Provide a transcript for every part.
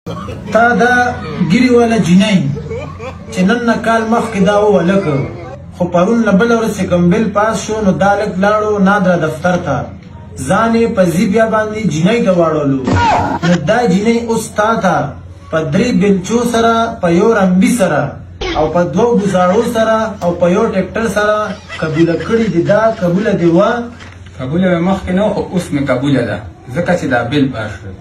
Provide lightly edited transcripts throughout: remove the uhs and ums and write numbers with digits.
تا دا ګیري والا جینۍ چې نن نه کال مخکې دا وولکه خو پرون له بله ورځ چې کوم بل پاس شو نو دا لږ لاړو نادره دفتر ته ځان یې په زیبیا باندې جینۍ ته واړولو نو دا جینۍ اوس تا ته په 3 بلچو سره په یو رمبي سره او په 2 بوزاړو سره او په یو ټریکټر سره قبوله کړې دي. دا قبوله دې وه؟ قبوله مې مخکې نه خو اوس مې قبوله ده ځکه چې دا بل پاس شو.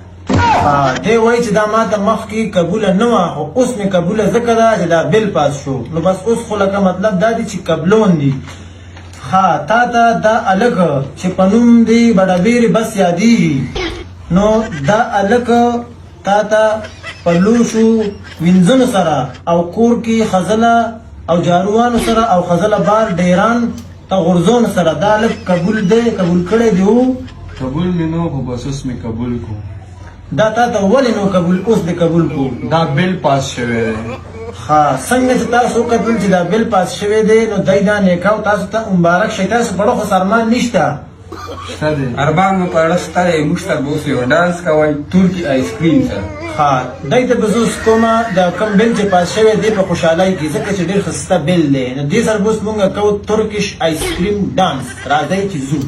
دی وایي چې دا ماته مخکې قبوله نه وه خو اوس مې قبوله ځکه ده چې دا بل پاس شو. نو بس اوس خو لکه مطلب دا دی چې قبلون دي. ها تا ته دا الک چې په نوم دی بډابېرې بس یادېږي نو دا الک تا ته په لوشو وینځنو سره او کور کې خزله او جاروانو سره او خزله بار ډیران ته غورځونو سره دا الک قبول دی قبول کړی دی و؟ قبول مې نو خو بس اوس مې قبول کو. دا تا ته ولې نو قبول اوس دې قبول کو؟ دا بل پاس شوی دی. ها څنګه چې تاسو وکتل چې دا بل پاس شوی دی نو دی دا نیکاو تاسو ته مبارک شي. تاسو په خو سرمان نشته شته دی اربان مو په اړه شته دی. موږ ته به اوس یو ډانس کوئ ترکي آیس کریم سره. ها دی ته به زه اوس کومه دا کوم بل چې پاس شوی دی په خوشحالۍ کې ځکه چې ډېر ښایسته بل دی نو دې سره به اوس مونږ کوو ترکش آیس کریم ډانس. راځئ چې ځو.